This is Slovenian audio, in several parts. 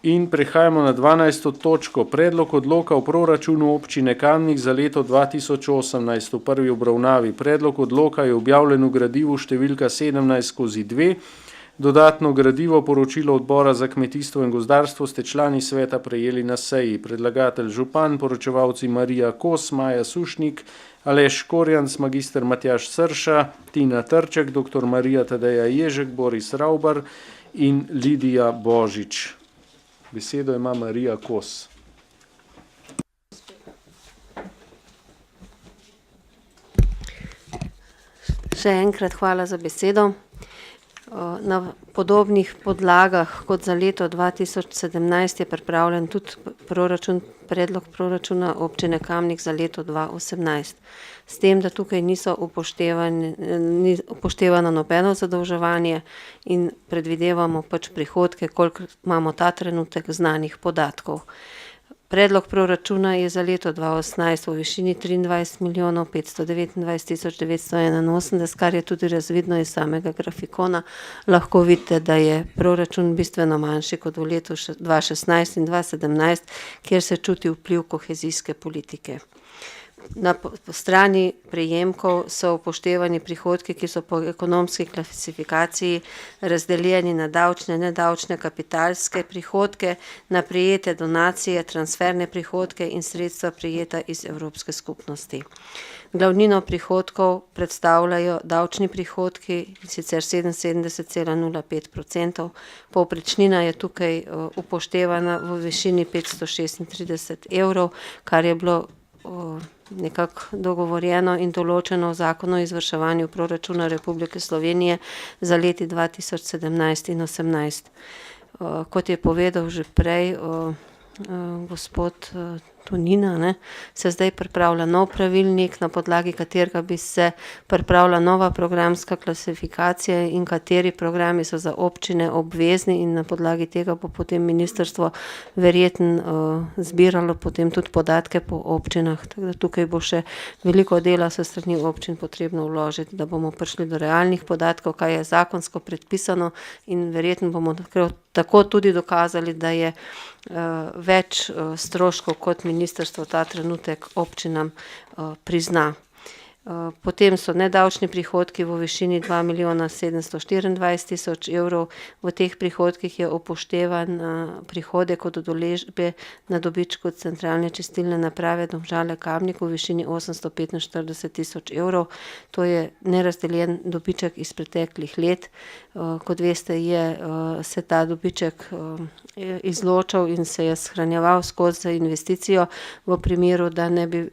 In prehajamo na 12. točko. Predlog odloka o proračunu občine Kamnik za leto 2018 v prvi obravnavi. Predlog odloka je objavljen v gradivu številka 17/2. Dodatno gradivo poročilo odbora za kmetijstvo in gozdarstvo ste člani sveta prejeli na seji. Predlagatelj župan, poročevalci Marija Kos, Maja Sušnik, Aleš Korjanc, magister Matjaž Srša, Tina Trček, dr. Marija Tadeja Ježek, Boris Ravbar in Lidija Božič. Besedo ima Marija Kos. Še enkrat hvala za besedo. Na podobnih podlagah kot za leto 2017 je pripravljen tudi predlog proračuna občine Kamnik za leto 2018. S tem, da tukaj ni upoštevano nobeno zadolževanje in predvidevamo prihodke, koliko imamo ta trenutek znanih podatkov. Predlog proračuna je za leto 2018 v višini 23.529.981, kar je tudi razvidno iz samega grafikona. Lahko vidite, da je proračun bistveno manjši kot v letu 2016 in 2017, kjer se čuti vpliv kohezijske politike. Na strani prejemkov so upoštevani prihodki, ki so po ekonomski klasifikaciji razdeljeni na davčne, nedavčne, kapitalske prihodke, na prejete donacije, transferne prihodke in sredstva prejeta iz Evropske skupnosti. Glavnino prihodkov predstavljajo davčni prihodki, sicer 77,05%. Povprečnina je tukaj upoštevana v višini 536 evrov, kar je bilo nekako dogovorjeno in določeno v zakonu o izvrševanju proračuna Republike Slovenije za leti 2017 in 2018. Kot je povedal že prej gospod Tonina, se zdaj pripravlja nov pravilnik, na podlagi katerega bi se pripravila nova programska klasifikacija in kateri programi so za občine obvezni in na podlagi tega bo potem ministrstvo verjetno zbiralo potem tudi podatke po občinah. Tako da tukaj bo še veliko dela s strani občin potrebno vložiti, da bomo prišli do realnih podatkov, kaj je zakonsko predpisano in verjetno bomo tako tudi dokazali, da je več stroškov kot ministrstvo ta trenutek občinam prizna. Potem so nedavčni prihodki v višini 2.724.000 evrov. V teh prihodkih je upoštevan prihodek od udeležbe na dobičku centralne čistilne naprave Domžale Kamnik v višini 845.000 evrov. To je nerazdeljen dobiček iz preteklih let. Kot veste, se ta dobiček izločal in se je shranjeval skozi investicijo v primeru, da ne bi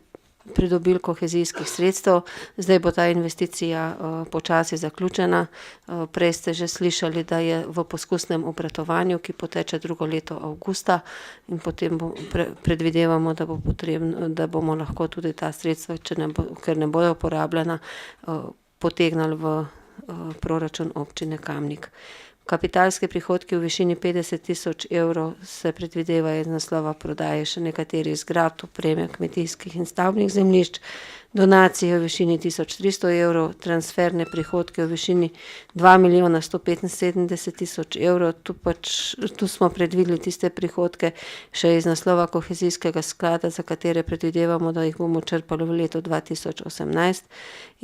pridobili kohezijskih sredstev. Zdaj bo ta investicija počasi zaključena. Prej ste že slišali, da je v poskusnem obratovanju, ki poteče drugo leto avgusta in potem predvidevamo, da bo potrebno, da bomo lahko tudi ta sredstva, ker ne bodo uporabljena, potegnili v proračun občine Kamnik. Kapitalske prihodke v višini 50.000 evrov se predvidevajo iz naslova prodaje še nekaterih zgradb, opreme, kmetijskih in stavbnih zemljišč, donacije v višini 1.300 evrov, transferne prihodke v višini 2.175.000 evrov. Tu smo predvideli tiste prihodke še iz naslova kohezijskega sklada, za katere predvidevamo, da jih bomo črpali v letu 2018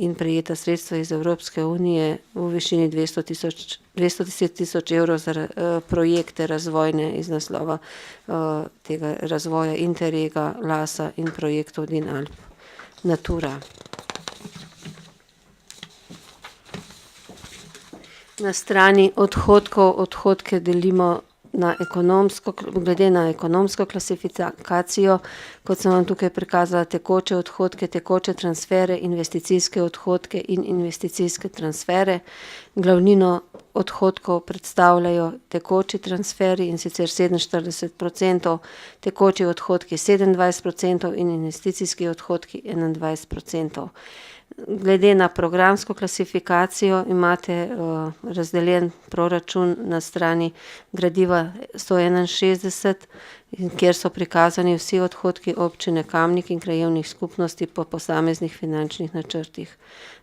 in prejeta sredstva iz Evropske unije v višini 210.000 evrov za projekte razvojne iz naslova tega razvoja Interrega, Lasa in projektov Dinalp Natura. Na strani odhodkov, odhodke delimo glede na ekonomsko klasifikacijo, kot sem vam tukaj prikazala, tekoče odhodke, tekoče transfere, investicijske odhodke in investicijske transfere. Glavnino odhodkov predstavljajo tekoči transferi in sicer 47%, tekoči odhodki 27% in investicijski odhodki 21%. Glede na programsko klasifikacijo imate razdeljen proračun na strani gradiva 161, kjer so prikazani vsi odhodki občine Kamnik in krajevnih skupnosti po posameznih finančnih načrtih.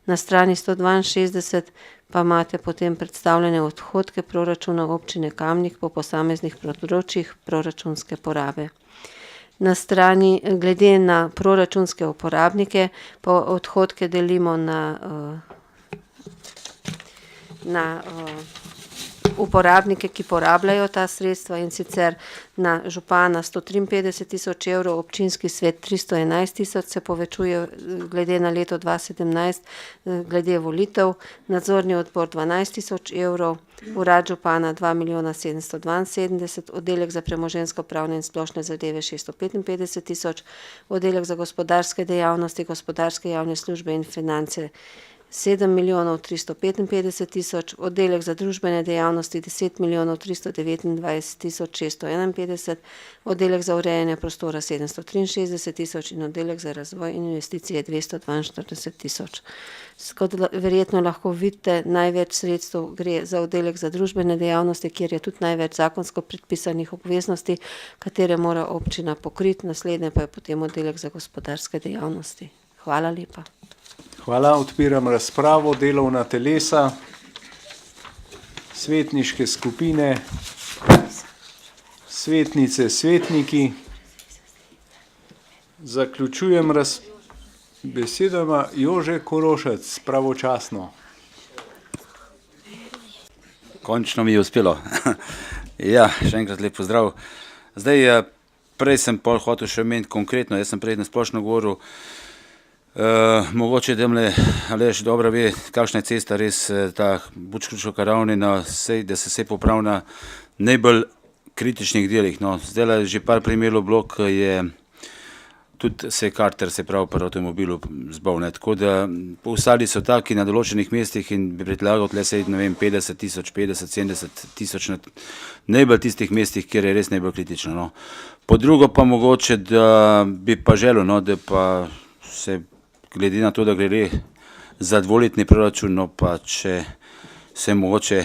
Na strani 162 pa imate potem predstavljene odhodke proračuna občine Kamnik po posameznih področjih proračunske porabe. Na strani, glede na proračunske uporabnike, pa odhodke delimo na uporabnike, ki porabljajo ta sredstva, in sicer na župana 153 tisoč evrov, občinski svet 311 tisoč, se povečuje glede na leto 2017, glede volitev, nadzorni odbor 12 tisoč evrov, urad župana 2 milijona 772, oddelek za premoženjsko pravne in splošne zadeve 655 tisoč, oddelek za gospodarske dejavnosti, gospodarske javne službe in finance 7 milijonov 355 tisoč, oddelek za družbene dejavnosti 10 milijonov 329 tisoč 651, oddelek za urejanje prostora 763 tisoč in oddelek za razvoj in investicije 242 tisoč. Kot verjetno lahko vidite, največ sredstev gre za oddelek za družbene dejavnosti, kjer je tudi največ zakonsko predpisanih obveznosti, katere mora občina pokriti, naslednje pa je potem oddelek za gospodarske dejavnosti. Hvala lepa. Hvala, odpiram razpravo, delovna telesa, svetniške skupine, svetnice, svetniki. Zaključujem besedo ima Jože Korošec, pravočasno. Končno mi je uspelo. Ja, še enkrat lep pozdrav. Zdaj, prej sem pol hotel še omeniti konkretno, jaz sem prej na splošno govoril. Mogoče demle Aleš dobro ve, kakšna je cesta res ta Bučkruško-Karavni, da se popravi na najbolj kritičnih delih. No, zdaj že par primerov bilo, ko je tudi se karter, se pravi pri avtomobilu zbal, ne, tako da ostali so taki na določenih mestih in bi predlagal tle sej, ne vem, 50 tisoč, 70 tisoč na najbolj tistih mestih, kjer je res najbolj kritično, no. Po drugo pa mogoče, da bi pa želel, no, da pa se glede na to, da gre za dvoletni proračun, no, pa če se mogoče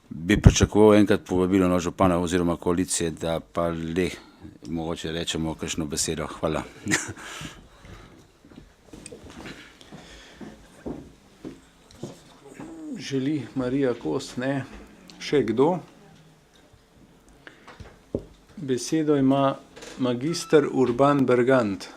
bi pričakoval enkrat povabilo na župana oziroma koalicije, da pa mogoče rečemo kakšno besedo. Hvala. Želi Marija Kos, ne? Še kdo? Besedo ima magister Urban Bergant.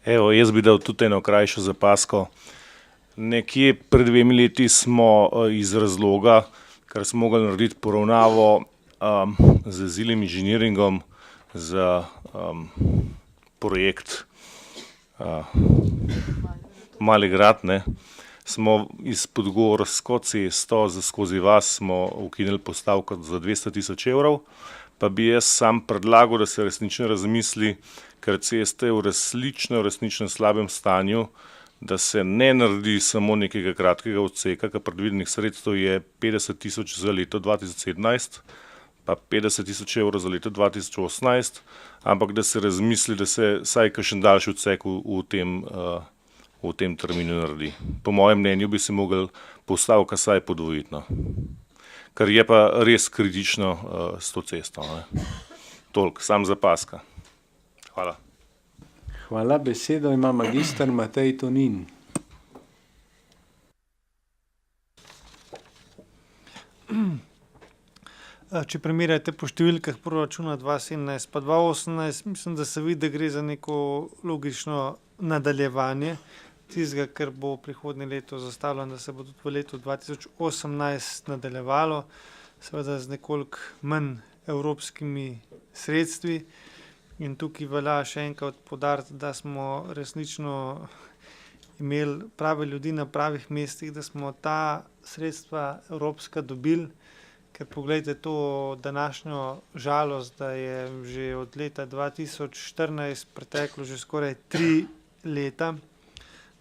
Evo, jaz bi dal tudi eno krajšo zapasko. Nekje pred 2 leti smo iz razloga, ker smo mogli narediti poravnavo z Zilim inženiringom za projekt Mali grad, ne, smo iz Podgorsko cesto skozi vas smo ukinili postavko za 200 tisoč evrov, pa bi jaz sam predlagal, da se resnično razmisli, ker ceste v resnično slabem stanju, da se ne naredi samo nekega kratkega odseka, ker predvidenih sredstev je 50 tisoč za leto 2017, pa 50 tisoč evrov za leto 2018, ampak da se razmisli, da se vsaj kakšen daljši odsek v tem terminu naredi. Po mojem mnenju bi se mogel postavka vsaj podvojiti, no. Ker je pa res kritično s to cesto, ne. Toliko, sam zapaska. Hvala. Hvala, besedo ima magister Matej Tonin. Če primerjate po številkah proračuna 2017 pa 2018, mislim, da se vidi, da gre za neko logično nadaljevanje tistega, kar bo prihodnje leto zastavljeno, da se bo tudi v letu 2018 nadaljevalo, seveda z nekoliko manj evropskimi sredstvi. In tukaj velja še enkrat poudariti, da smo resnično imeli prave ljudi na pravih mestih, da smo ta sredstva evropska dobili, ker poglejte to današnjo žalost, da je že od leta 2014 preteklo že skoraj 3 leta,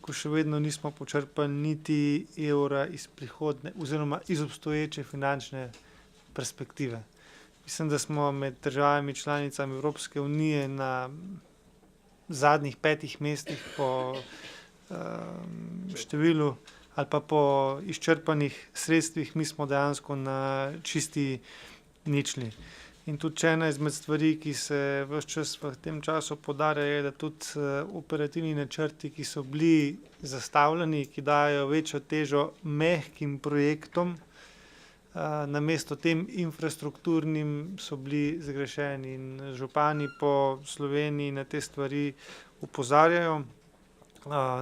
ko še vedno nismo počrpali niti evra iz prihodne oziroma iz obstoječe finančne perspektive. Mislim, da smo med državami članicami Evropske unije na zadnjih 5 mestih po številu ali pa po izčrpanih sredstvih, mi smo dejansko na čisti ničli. In tudi če ena izmed stvari, ki se ves čas v tem času podarja, je, da tudi operativni načrti, ki so bili zastavljeni, ki dajo večjo težo mehkim projektom, namesto tem infrastrukturnim so bili zgrešeni. In župani po Sloveniji na te stvari opozarjajo.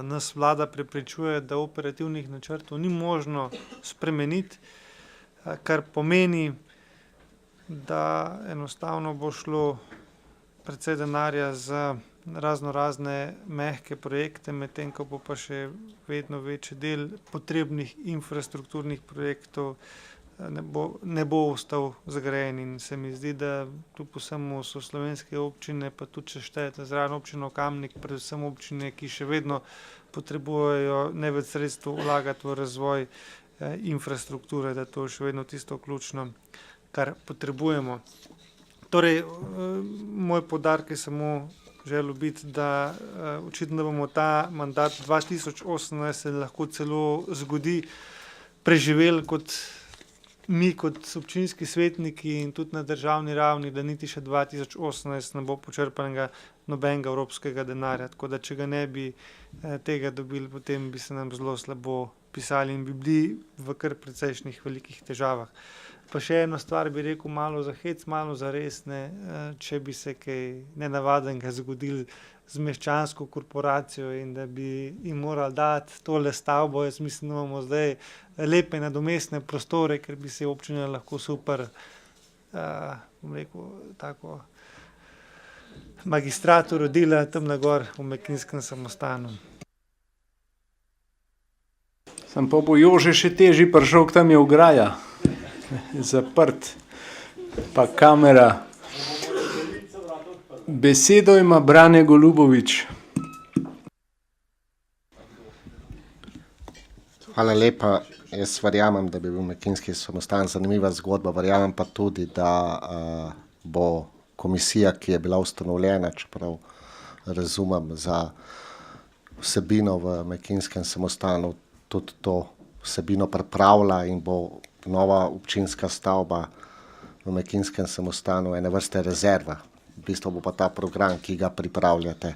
Nas vlada prepričuje, da operativnih načrtov ni možno spremeniti, kar pomeni, da enostavno bo šlo precej denarja za razne mehke projekte, medtem ko bo pa še vedno večji del potrebnih infrastrukturnih projektov ne bo ostal zgrajen. In se mi zdi, da kljub vsemu so slovenske občine, pa tudi če štejete zraven občino Kamnik, predvsem občine, ki še vedno potrebujejo največ sredstev vlagati v razvoj infrastrukture, da to je še vedno tisto ključno, kar potrebujemo. Torej, moj poudarek je samo želel biti, da očitno bomo ta mandat 2018 se lahko celo zgodi, preživeli mi kot občinski svetniki in tudi na državni ravni, da niti še 2018 ne bo počrpanega nobenega evropskega denarja. Tako da, če ga ne bi tega dobili, potem bi se nam zelo slabo pisali in bi bili v kar precejšnjih velikih težavah. Pa še eno stvar bi rekel, malo za hec, malo za res, če bi se kaj nenavadnega zgodilo z meščansko korporacijo in da bi jim morali dati tole stavbo. Jaz mislim, da imamo zdaj lepe nadomestne prostore, ker bi se občina lahko super, bom rekel, tako magistrat uredila tam na gor v Mekinjskem samostanu. Sam pa bo Jože še težji prišel, tam je ograja. Zaprt, pa kamera. Besedo ima Brane Golubović. Hvala lepa. Jaz verjamem, da bi bil Mekinjski samostan zanimiva zgodba, verjamem pa tudi, da bo komisija, ki je bila ustanovljena, čeprav razumem za vsebino v Mekinjskem samostanu, tudi to vsebino pripravila in bo nova občinska stavba v Mekinjskem samostanu ene vrste rezerva. V bistvu bo pa ta program, ki ga pripravljate.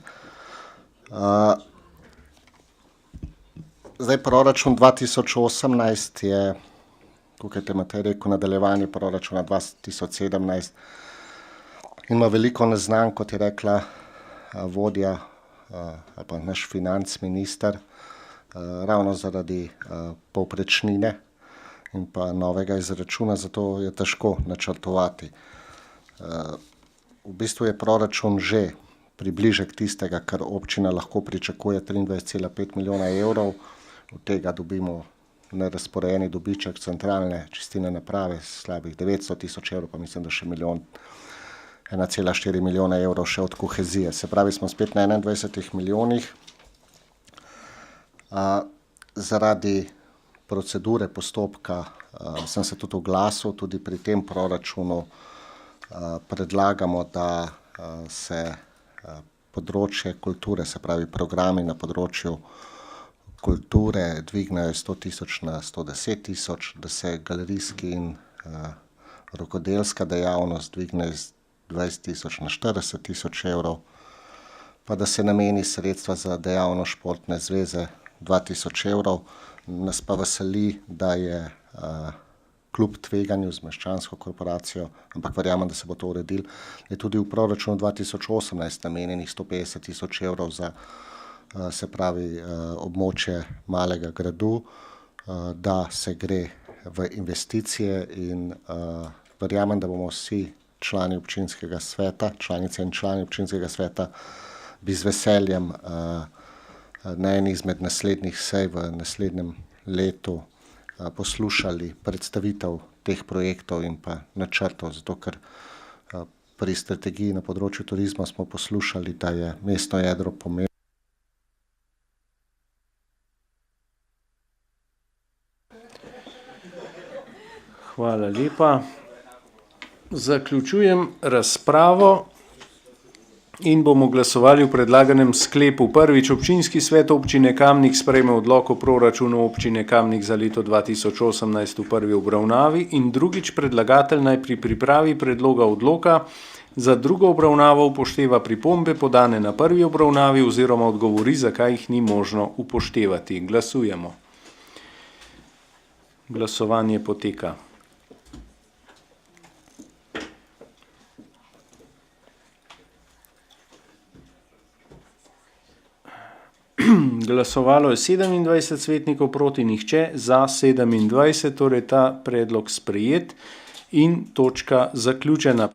Zdaj, proračun 2018 je, kot je Matej rekel, nadaljevanje proračuna 2017 in ima veliko neznank, kot je rekla vodja ali pa naš financ minister, ravno zaradi povprečnine in pa novega izračuna, zato je težko načrtovati. V bistvu je proračun že približek tistega, kar občina lahko pričakuje, 23,5 milijona evrov, od tega dobimo nerazporejeni dobiček centralne čistilne naprave, slabih 900 tisoč evrov, pa mislim, da še 1,4 milijona evrov še od kohezije. Se pravi, smo spet na 21 milijonih. Zaradi procedure postopka sem se tudi oglasil, tudi pri tem proračunu predlagamo, da se področje kulture, se pravi programi na področju kulture dvignejo 100 tisoč na 110 tisoč, da se galerijski in rokodelska dejavnost dvigne iz 20 tisoč na 40 tisoč evrov, pa da se nameni sredstva za dejavnost športne zveze 2000 evrov. Nas pa veseli, da je kljub tveganju z meščansko korporacijo, ampak verjamem, da se bo to uredil, je tudi v proračunu 2018 namenjenih 150 tisoč evrov za, se pravi, območje Malega gradu, da se gre v investicije in verjamem, da bomo vsi člani občinskega sveta, članice in člani občinskega sveta bi z veseljem na eni izmed naslednjih sej v naslednjem letu poslušali predstavitev teh projektov in pa načrtov, zato ker pri strategiji na področju turizma smo poslušali, da je mestno jedro pomembno. Hvala lepa. Zaključujem razpravo. In bomo glasovali v predlaganem sklepu. Prvič, občinski svet občine Kamnik sprejme odlok o proračunu občine Kamnik za leto 2018 v prvi obravnavi in drugič, predlagatelj naj pri pripravi predloga odloka za drugo obravnavo upošteva pripombe podane na prvi obravnavi oziroma odgovori, zakaj jih ni možno upoštevati. Glasujemo. Glasovanje poteka. Glasovalo je 27 svetnikov, proti nihče, za 27, torej ta predlog sprejet in točka zaključena.